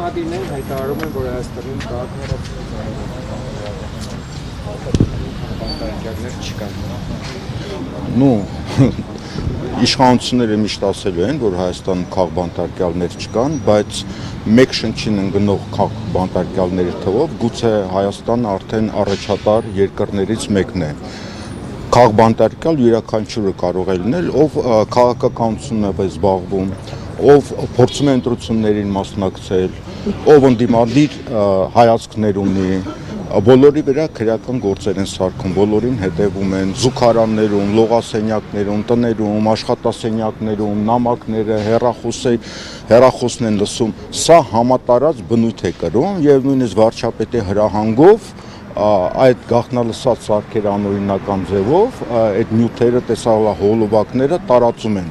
Դիմադիրներ հայտարարում են, որ Հայաստանում քաղաքականներ չկան։ Ну, իշխանությունները միշտ ասելու են, որ Հայաստանում քաղաքբանտարկյալներ չկան, բայց մեկ շնչին ընկնող քաղաքբանտարկյալների թվով գուցե Հայաստանը արդեն առաջատար երկրներից մեկն է։ Քաղաքբանտարկյալ յուրաքանչյուրը կարող է լինել, ով քաղաքականությունով է զբաղվում, ով փորձում է ընտրություններին մասնակցել, ով ընդդիմադիր հայացքներ ունի, բոլորի վրա քրեական գործեր են սարքում, բոլորին հետևում են զուգարաններում, լողասենյակներում, տներում, աշխատասենյակներում, նամակները, հեռախոսն են լսում։ Սա համատարած բնույթ է կրում եւ նույնիսկ վարչապետի հրահանգով այդ գաղտնալսած սարքեր անօրինական ձևով այդ նյութերը, տեսահոլա հոլովակները տարածում են։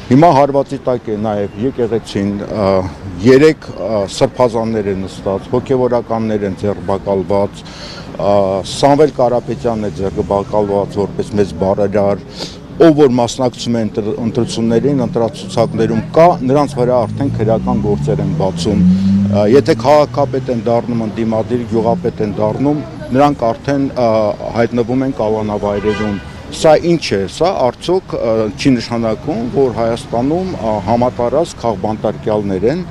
Հիմա հարվածի տակ է նաև եկեղեցին, 3 սրբազաններ են նստած, հոգևորականներ են ձերբակալված, Սամվել Կարապետյանն է ձերբակալված որպես մեծ բարերար, ով որ մասնակցում է ընտրություններին, ընտրացուցակներում կա, նրանց վրա արդեն քրեական գործեր են բացում։ Եթե քաղաքապետ են դառնում, ընդդիմադիր գյուղապետ են դառնում, նրանք արդեն հայտնվում են կալանավայրերում։ Սա ինչ է, սա արդյոք չի նշանակում, որ Հայաստանում համատարած քաղաքբանտարկյալներ են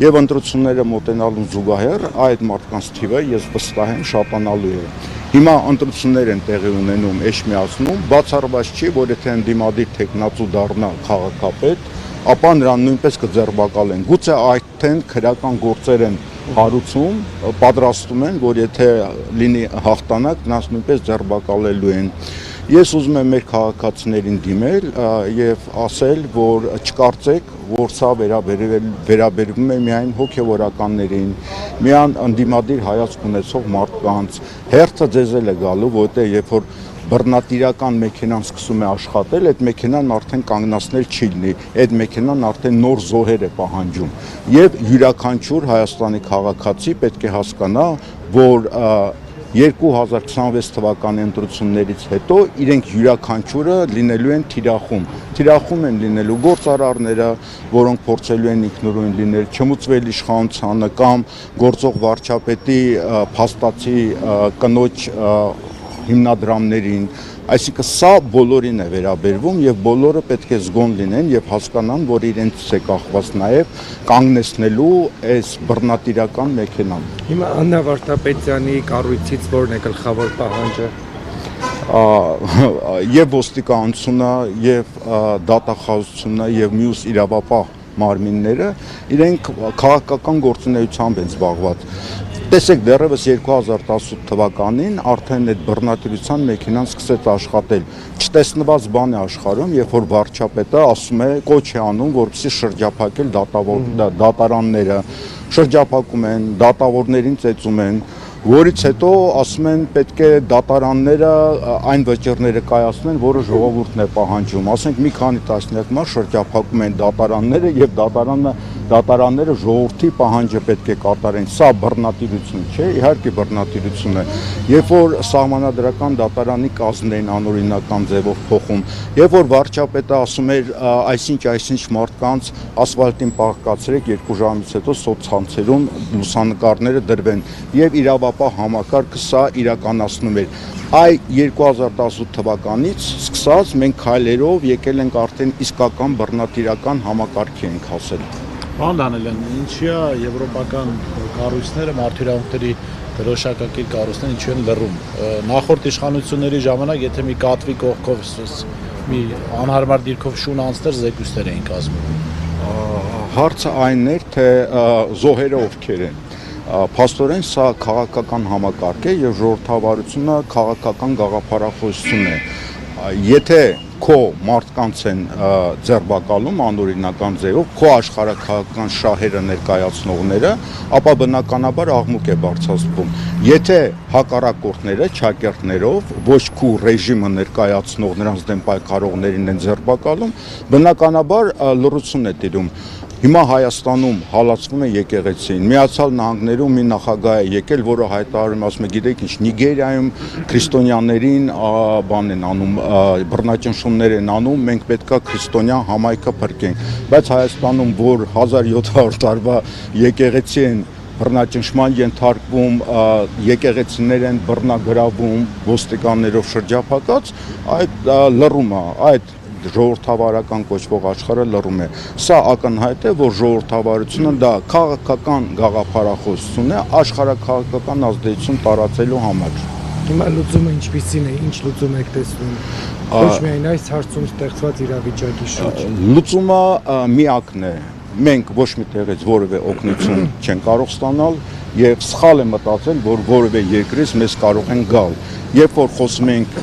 եւ ընտրությունները մոտենալուն զուգահեռ այդ մարդկանց թիվը ես վստահ եմ շատանալու է։ Հիմա ընտրություններ են տեղի ունենում Էջմիածնում, բացառված չի, որ եթե ընդդիմադիր թեկնածու դառնա քաղաքապետ, ապա նրան նույնպես կձերբակալեն։ Գուցե այդտեն քրեական գործեր են հարուցում, պատրաստում են, որ եթե լինի հաղթանակ, նրանց նույնպես ձերբակալելու են։ Ես ուզում եմ մեր քաղաքացիներին դիմել եւ ասել, որ չկարծեք, որ սա վերաբերվում է միայն հոգեվորականներին, միայն ընդդիմադիր հայացք ունեցող մարդկանց։ Հերթը ձեզ էլ է գալու, որտեղ երբ որ բռնատիրական մեքենան սկսում է աշխատել, այդ մեքենան արդեն կանգնացնել չի լինի, այդ մեքենան արդեն նոր զոհեր է պահանջում։ Եվ յուրաքանչյուր Հայաստանի քաղաքացի պետք է հասկանա, որ 2026 թվականի ընտրություններից հետո իրենք յուրաքանչյուրը լինելու են թիրախում են լինելու գործարարները, որոնք փորձելու են ինքնուրույն լինել, չմուծվել իշխանությանը կամ գործող վարչապետի փաստացի կնոջ հիմնադրամներին, այսինքն սա բոլորին է վերաբերվում եւ բոլորը պետք է զգոն լինեն եւ հասկանան, որ իրենց է կախված նաեւ կանգնեցնելու այս բռնատիրական մեքենան։ Հիմա Աննա Վարդապետյանի կառույցից որն է գլխավոր պահանջը։ Եվ ոստիկանությունը, եւ դատախազությունը, եւ մյուս իրավապահ մարմինները իրենք քաղաքական գործունեությամբ են զբաղված։ Տեսեք, դեռևս 2018 թվականին արդեն այդ բռնատիրության մեքենան սկսեց աշխատել։ Չտեսնված բան է աշխարհում, երբ որ վարչապետը ասում է, կոչ է անում, որպեսզի շրջափակել դատարանները, շրջափակում են, դատավորներին ծեծում են, որից հետո ասում են պետք է դատարանները այն վճիռները կայացնեն, որը ժողովուրդն է պահանջում։ Ասենք մի քանի տասնյակ մարդ շրջափակում են դատարանները եւ դատարանները ժողովրդի պահանջը պետք է կատարեն։ Սա բռնատիրություն չէ, իհարկե բռնատիրություն է։ Երբ որ սահմանադրական դատարանի կազմն են անօրինական ձևով փոխում, երբ որ վարչապետը ասում էր այսինչ մարդկանց ասֆալտին պահկացրեք 2 ժամից հետո սոցցանցերում լուսանկարները դրվեն եւ իրավապահ համակարգը սա իրականացնում էր։ Այ 2018 թվականից սկսած մենք քայլերով եկել ենք արդեն իսկական բռնատիրական համակարգի ենք հասել։ Պարոն Դանելյան, ինչի է եվրոպական կառույցները, մարդու դրոշակակիր կառույցները ինչու են լռում։ Նախորդ իշխանությունների ժամանակ, եթե մի կատվի կողքով մի անհարմար դիրքով շուն անցներ, զեկույցներ էին կազմում։ Հարցը այն էր, թե զոհերը ովքեր են։ Փաստորեն սա քաղաքական համակարգ է եւ ժողովրդավարությունը քաղաքական գաղափարախոսություն է։ Եթե քո մարդկանց են ձերբակալում անօրինական ձևով, քո աշխարհաքաղաքական շահերը ներկայացնողները, ապա բնականաբար աղմուկ է բարձրացվում։ Եթե հակառակորդները ճակերտներով ոչ քո ռեժիմը ներկայացնող նրանց դեմ պայքարողներին են ձերբակալում, բնականաբար լռություն է տիրում։ Հիմա Հայաստանում հալածվում է եկեղեցին։ Միացյալ Նահանգներում մի նախագահ է եկել, որը հայտարարում ասում է, գիտեք ինչ, Նիգերիայում քրիստոնյաներին բան են անում, բռնաճնշումներ են անում, մենք պետքա քրիստոնյա համայնքը փրկենք։ Բայց Հայաստանում, որ 1700 տարվա եկեղեցի են բռնաճնշման ենթարկվում, եկեղեցիներ են բռնագրավում, ոստիկաններով շրջափակած, այդ լռում է, այդ ժողովրդավարական կոչվող աշխարհը լռում է։ Սա ակնհայտ է, որ ժողովրդավարությունը դա քաղաքական գաղափարախոսություն է աշխարհաքաղաքական ազդեցություն տարածելու համար։ Հիմա լուծումը ինչպիսին է, ինչ լուծում եք տեսնում։ Ոչ միայն այս հարցում ստեղծված իրավիճակի շուրջ։ Լուծումը միակն է։ Մենք ոչ մի տեղից որևէ օգնություն չենք կարող ստանալ եւ սխալ է մտածել, որ որևէ երկրից մեզ կարող են գալ։ Երբ որ խոսում ենք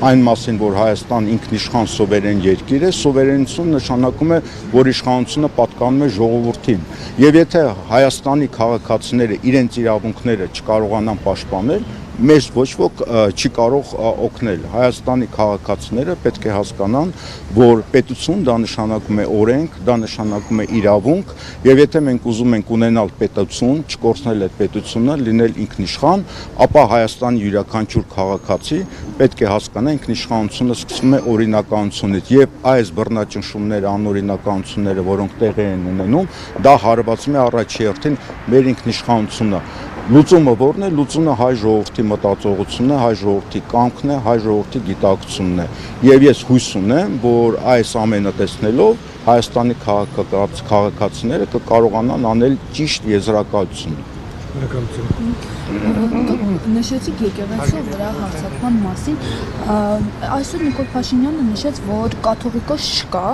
այն մասին, որ Հայաստան ինքնիշխան սովերեն երկիր է, սովերենություն նշանակում է, որ իշխանությունը պատկանում է ժողովրդին։ Եվ եթե Հայաստանի քաղաքացիները իրենց իրավունքները չկարողանան պաշտպանել, մեզ ոչ ոք չի կարող օգնել։ Հայաստանի քաղաքացիները պետք է հասկանան, որ պետություն դա նշանակում է օրենք, դա նշանակում է իրավունք, եւ եթե մենք ուզում ենք ունենալ պետություն, չկորցնել այդ պետությունը, լինել ինքնիշխան, ապա Հայաստանի յուրաքանչյուր քաղաքացի պետք է հասկանա ինքնիշխանությունը սկսվում է օրինականությունից եւ այս բռնաճնշումները, անօրինականությունները, որոնք տեղի են ունենում, դա հարվածում է առաջի հերթին մեր ինքնիշխանությունը։ Լուծումը որն է, լուծումը հայ ժողովրդի մտածողությունն է, հայ ժողովրդի կամքն է, հայ ժողովրդի գիտակցությունն է։ Եվ ես հույս ունեմ, որ այս ամենը տեսնելով Հայաստանի քաղաքացիները կկարողանան անել ճիշտ եզրակացություն։ Նշեցիք եկեղեցու վրա հարձակման մասին, այսօր Նիկոլ Փաշինյանը նշեց, որ կաթողիկոս չկա,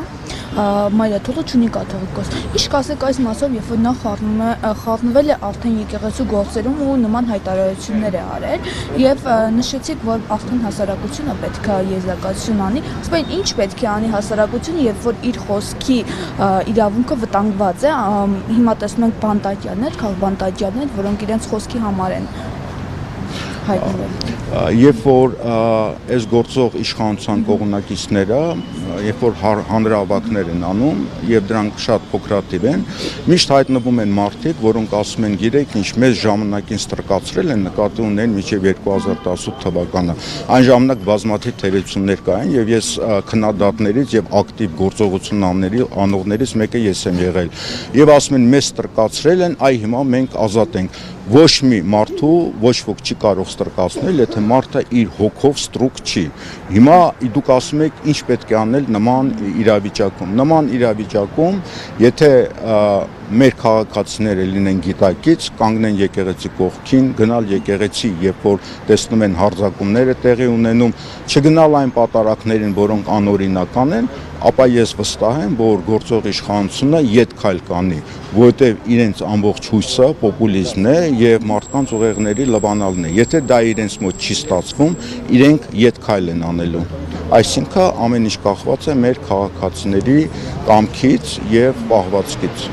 մայրաթողը չունի կաթողիկոս։ Ինչ կասեք այս մասով, երբ որ նա խառնվել է արդեն եկեղեցու գործերում ու նման հայտարարություններ է արել, եւ նշեցիք, որ արդեն հասարակությունը պետք է եզրակացություն անի, սպայն ինչ պետք է անի հասարակությունը, երբ որ իր խոսքի իրավունքը վտանգված է, հիմա տեսնում ենք բանտարկյալներ, քաղբանտարկյալներ, որոնք իրենց խոսքի համար են հայտնվել։ Երբ որ այս գործող իշխանության կողմնակիցները, երբ որ հանրահավաքներ են անում եւ դրանք շատ փոքրաթիվ են, միշտ հայտնվում են մարդիկ, որոնք ասում են, գիտեք ինչ, մեզ ժամանակին ստրկացրել են, նկատի ունեն մինչեւ 2018 թվականը։ Այն ժամանակ բազմաթիվ թերություններ կային եւ ես քննադատներից եւ ակտիվ գործողություն անողներից մեկը ես եմ եղել։ Եվ ասում են, մեզ ստրկացրել են, այ հիմա մենք ազատ ենք։ Ոչ մի մարդու ոչ ոք չի կարող ստրկացնել, եթե մարդը իր հոգով ստրուկ չի։ Հիմա դուք ասում եք, ինչ պետք է անել նման իրավիճակում։ Նման իրավիճակում, եթե մեր քաղաքացիները լինեն գիտակից, կանգնեն եկեղեցի կողքին, գնալ եկեղեցի, երբ որ տեսնում են հարձակումները տեղի ունենում, չգնալ այն պատարակներին, որոնք անօրինական են, ապա ես վստահ եմ, որ գործող իշխանությունը ետ քայլ կանի, որովհետև իրենց ամբողջ հույսը պոպուլիզմն է եւ մարդկանց ուղեղների լվանալն է։ Եթե դա իրենց մոտ չի ստացվում, իրենք ետ քայլ են անելու։ Այսինքն ամեն ինչ կախված է մեր քաղաքացիների կամքից եւ պահվածքից։